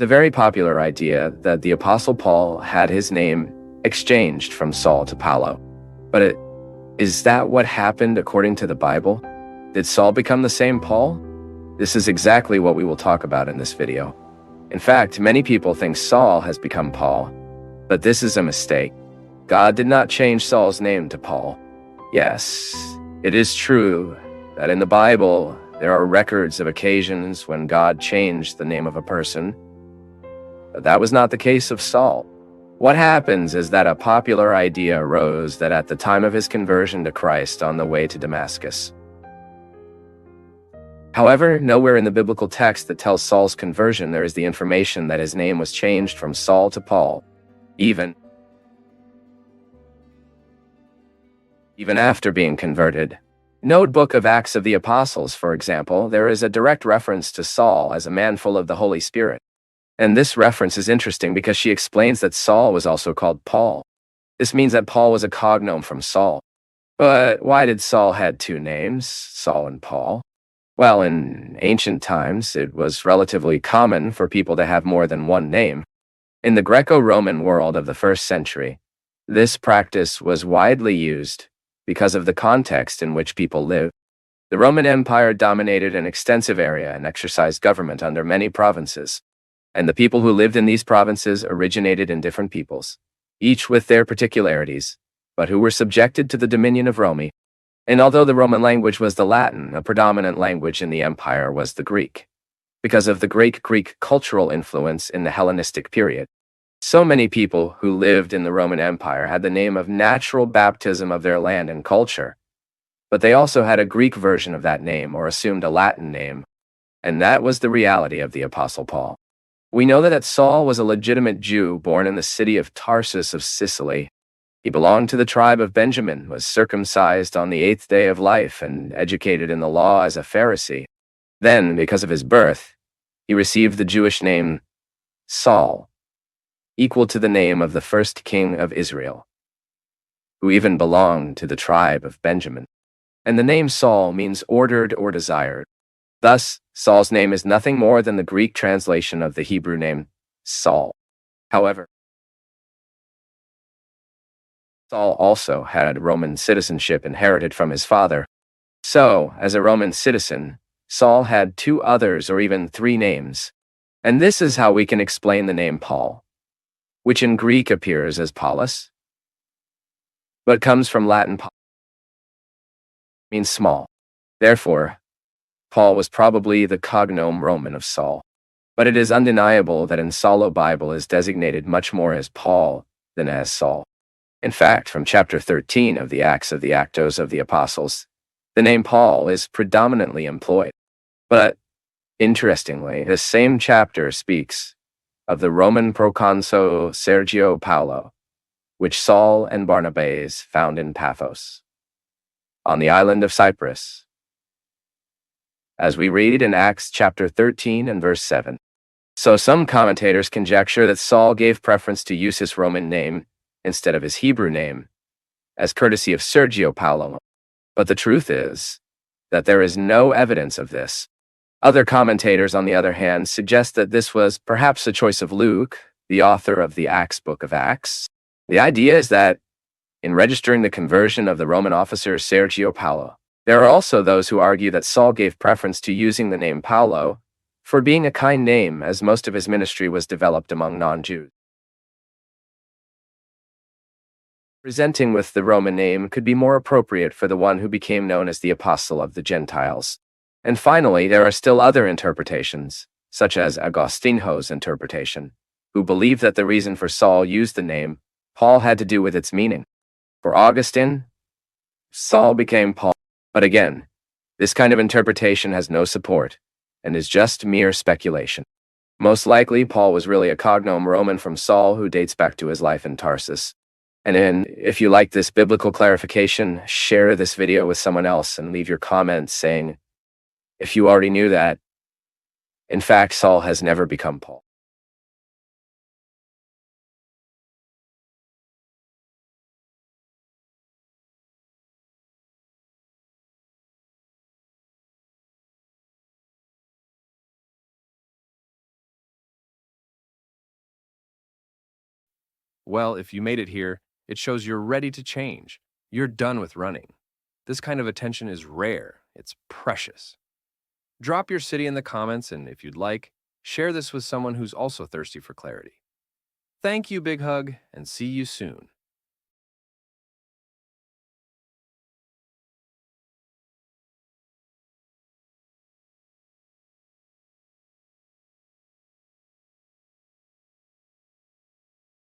The very popular idea that the Apostle Paul had his name exchanged from Saul to Paulo. But is that what happened according to the Bible? Did Saul become the same Paul? This is exactly what we will talk about in this video. In fact, many people think Saul has become Paul, but this is a mistake. God did not change Saul's name to Paul. Yes, it is true that in the Bible, there are records of occasions when God changed the name of a person, but that was not the case of Saul. What happens is that a popular idea arose that at the time of his conversion to Christ on the way to Damascus. However, nowhere in the biblical text that tells Saul's conversion there is the information that his name was changed from Saul to Paul, even after being converted. Note Book of Acts of the Apostles, for example, there is a direct reference to Saul as a man full of the Holy Spirit. And this reference is interesting because she explains that Saul was also called Paul. This means that Paul was a cognome from Saul. But why did Saul had two names, Saul and Paul? Well, in ancient times, it was relatively common for people to have more than one name. In the Greco-Roman world of the 1st century, this practice was widely used because of the context in which people lived. The Roman Empire dominated an extensive area and exercised government under many provinces. And the people who lived in these provinces originated in different peoples, each with their particularities, but who were subjected to the dominion of Rome. And although the Roman language was the Latin, a predominant language in the empire was the Greek, because of the great Greek cultural influence in the Hellenistic period. So many people who lived in the Roman Empire had the name of natural baptism of their land and culture, but they also had a Greek version of that name or assumed a Latin name, and that was the reality of the Apostle Paul. We know that Saul was a legitimate Jew born in the city of Tarsus of Sicily. He belonged to the tribe of Benjamin, was circumcised on the 8th day of life, and educated in the law as a Pharisee. Then, because of his birth, he received the Jewish name Saul, equal to the name of the first king of Israel, who even belonged to the tribe of Benjamin. And the name Saul means ordered or desired. Thus, Saul's name is nothing more than the Greek translation of the Hebrew name Saul. However, Saul also had Roman citizenship inherited from his father. So, as a Roman citizen, Saul had two others or even three names. And this is how we can explain the name Paul, which in Greek appears as Paulus, but comes from Latin means small. Therefore, Paul was probably the cognome Roman of Saul. But it is undeniable that in Saulo Bible is designated much more as Paul than as Saul. In fact, from chapter 13 of the Acts of the Actos of the Apostles, the name Paul is predominantly employed. But, interestingly, this same chapter speaks of the Roman proconsul Sergio Paulo, which Saul and Barnabas found in Paphos, on the island of Cyprus, as we read in Acts chapter 13 and verse 7. So some commentators conjecture that Saul gave preference to use his Roman name instead of his Hebrew name, as courtesy of Sergio Paulo. But the truth is that there is no evidence of this. Other commentators, on the other hand, suggest that this was perhaps a choice of Luke, the author of the Book of Acts. The idea is that, in registering the conversion of the Roman officer Sergio Paulo, there are also those who argue that Saul gave preference to using the name Paulo for being a kind name, as most of his ministry was developed among non-Jews. Presenting with the Roman name could be more appropriate for the one who became known as the Apostle of the Gentiles. And finally, there are still other interpretations, such as Agostinho's interpretation, who believe that the reason for Saul used the name Paul had to do with its meaning. For Augustine, Saul became Paul. But again, this kind of interpretation has no support and is just mere speculation. Most likely, Paul was really a cognome Roman from Saul who dates back to his life in Tarsus. And then, if you like this biblical clarification, share this video with someone else and leave your comments saying, if you already knew that, in fact, Saul has never become Paul. Well, if you made it here, it shows you're ready to change. You're done with running. This kind of attention is rare. It's precious. Drop your city in the comments, and if you'd like, share this with someone who's also thirsty for clarity. Thank you, Big Hug, and see you soon.